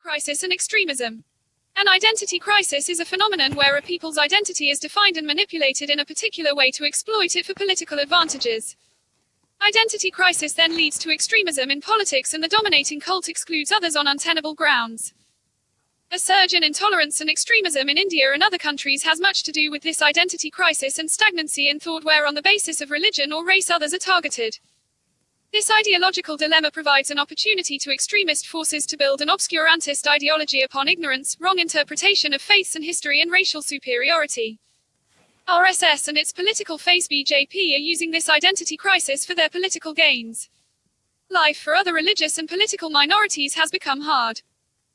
Crisis and extremism. An identity crisis is a phenomenon where a people's identity is defined and manipulated in a particular way to exploit it for political advantages. Identity crisis then leads to extremism in politics, and the dominating cult excludes others on untenable grounds. A surge in intolerance and extremism in India and other countries has much to do with this identity crisis and stagnancy in thought, where on the basis of religion or race others are targeted. This ideological dilemma provides an opportunity to extremist forces to build an obscurantist ideology upon ignorance, wrong interpretation of faiths and history, and racial superiority. RSS and its political face BJP are using this identity crisis for their political gains. Life for other religious and political minorities has become hard.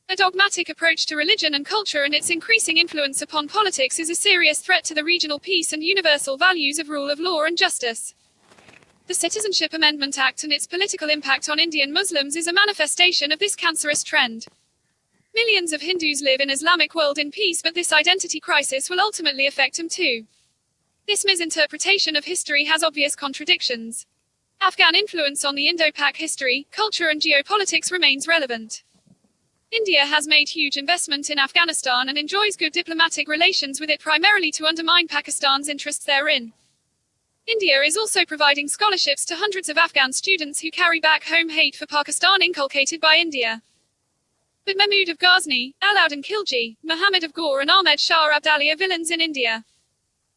A dogmatic approach to religion and culture and its increasing influence upon politics is a serious threat to the regional peace and universal values of rule of law and justice. The Citizenship Amendment Act and its political impact on Indian Muslims is a manifestation of this cancerous trend. Millions of Hindus live in Islamic world in peace, but this identity crisis will ultimately affect them too. This misinterpretation of history has obvious contradictions. Afghan influence on the Indo-Pak history, culture and geopolitics remains relevant. India has made huge investment in Afghanistan and enjoys good diplomatic relations with it, primarily to undermine Pakistan's interests therein. India is also providing scholarships to hundreds of Afghan students who carry back home hate for Pakistan inculcated by India. But Mahmud of Ghazni, Alauddin Khilji, Muhammad of Ghor and Ahmed Shah Abdali are villains in India.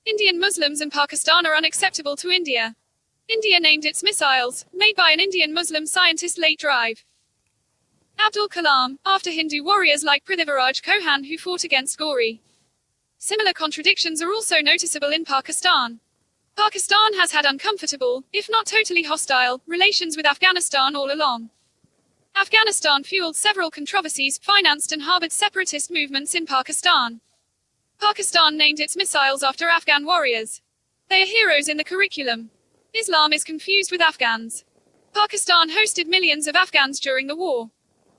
Indian Muslims and Pakistan are unacceptable to India. India named its missiles, made by an Indian Muslim scientist, late Drive Abdul Kalam, after Hindu warriors like Prithviraj Chauhan who fought against Gauri. Similar contradictions are also noticeable in Pakistan. Pakistan has had uncomfortable, if not totally hostile, relations with Afghanistan all along. Afghanistan fueled several controversies, financed and harbored separatist movements in Pakistan. Pakistan named its missiles after Afghan warriors. They are heroes in the curriculum. Islam is confused with Afghans. Pakistan hosted millions of Afghans during the war.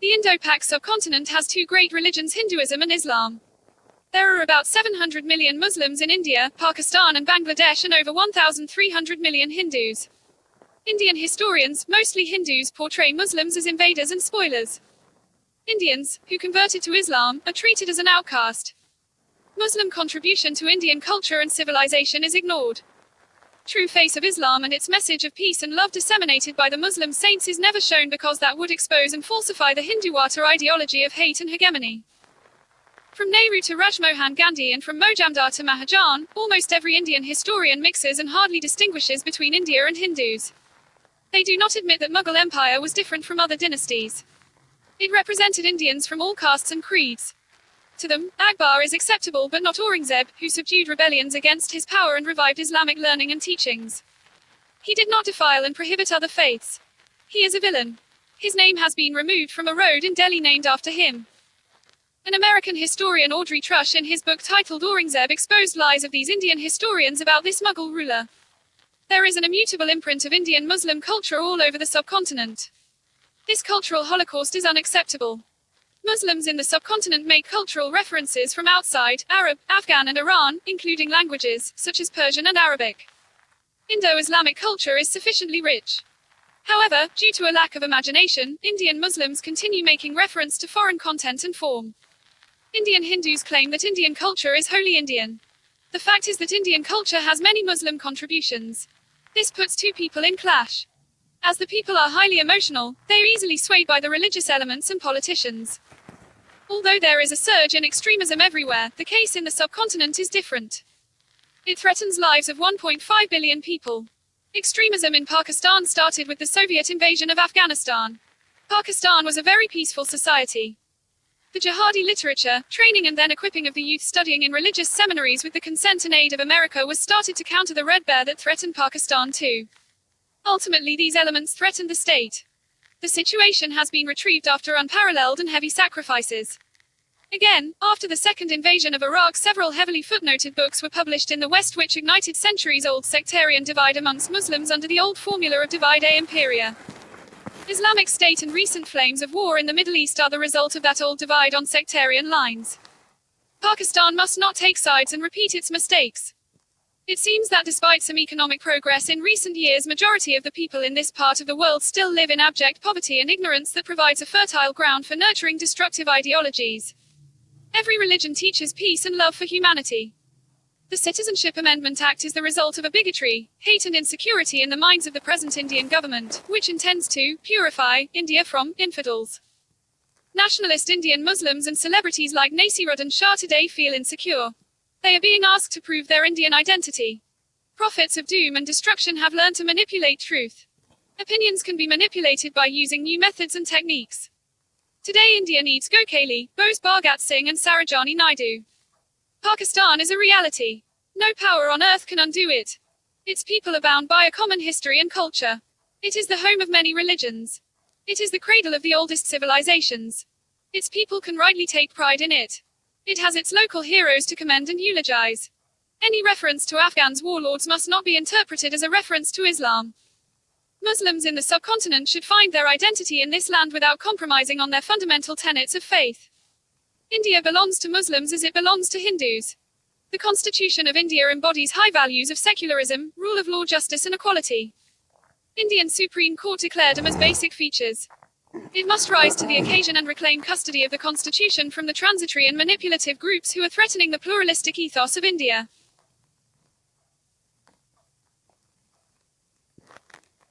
The Indo-Pak subcontinent has two great religions, Hinduism and Islam. There are about 700 million Muslims in India, Pakistan and Bangladesh, and over 1,300 million Hindus. Indian historians, mostly Hindus, portray Muslims as invaders and spoilers. Indians, who converted to Islam, are treated as an outcast. Muslim contribution to Indian culture and civilization is ignored. True face of Islam and its message of peace and love disseminated by the Muslim saints is never shown, because that would expose and falsify the Hinduwata ideology of hate and hegemony. From Nehru to Rajmohan Gandhi and from Mojumdar to Mahajan, almost every Indian historian mixes and hardly distinguishes between India and Hindus. They do not admit that Mughal Empire was different from other dynasties. It represented Indians from all castes and creeds. To them, Akbar is acceptable but not Aurangzeb, who subdued rebellions against his power and revived Islamic learning and teachings. He did not defile and prohibit other faiths. He is a villain. His name has been removed from a road in Delhi named after him. An American historian, Audrey Trush, in his book titled Aurangzeb, exposed lies of these Indian historians about this Mughal ruler. There is an immutable imprint of Indian Muslim culture all over the subcontinent. This cultural holocaust is unacceptable. Muslims in the subcontinent make cultural references from outside, Arab, Afghan and Iran, including languages, such as Persian and Arabic. Indo-Islamic culture is sufficiently rich. However, due to a lack of imagination, Indian Muslims continue making reference to foreign content and form. Indian Hindus claim that Indian culture is wholly Indian. The fact is that Indian culture has many Muslim contributions. This puts two people in clash. As the people are highly emotional, they are easily swayed by the religious elements and politicians. Although there is a surge in extremism everywhere, the case in the subcontinent is different. It threatens lives of 1.5 billion people. Extremism in Pakistan started with the Soviet invasion of Afghanistan. Pakistan was a very peaceful society. The jihadi literature, training and then equipping of the youth studying in religious seminaries with the consent and aid of America was started to counter the Red Bear that threatened Pakistan too. Ultimately, these elements threatened the state. The situation has been retrieved after unparalleled and heavy sacrifices. Again, after the second invasion of Iraq, several heavily footnoted books were published in the West which ignited centuries-old sectarian divide amongst Muslims under the old formula of divide et imperia. Islamic State and recent flames of war in the Middle East are the result of that old divide on sectarian lines. Pakistan must not take sides and repeat its mistakes. It seems that despite some economic progress in recent years, majority of the people in this part of the world still live in abject poverty and ignorance that provides a fertile ground for nurturing destructive ideologies. Every religion teaches peace and love for humanity. The Citizenship Amendment Act is the result of a bigotry, hate and insecurity in the minds of the present Indian government, which intends to purify India from infidels. Nationalist Indian Muslims and celebrities like Nasiruddin Shah today feel insecure. They are being asked to prove their Indian identity. Prophets of doom and destruction have learned to manipulate truth. Opinions can be manipulated by using new methods and techniques. Today India needs Gokhale, Bose Bhagat Singh and Sarojini Naidu. Pakistan is a reality. No power on earth can undo it. Its people are bound by a common history and culture. It is the home of many religions. It is the cradle of the oldest civilizations. Its people can rightly take pride in it. It has its local heroes to commend and eulogize. Any reference to Afghans' warlords must not be interpreted as a reference to Islam. Muslims in the subcontinent should find their identity in this land without compromising on their fundamental tenets of faith. India belongs to Muslims as it belongs to Hindus. The Constitution of India embodies high values of secularism, rule of law, justice and equality. Indian Supreme Court declared them as basic features. It must rise to the occasion and reclaim custody of the Constitution from the transitory and manipulative groups who are threatening the pluralistic ethos of India.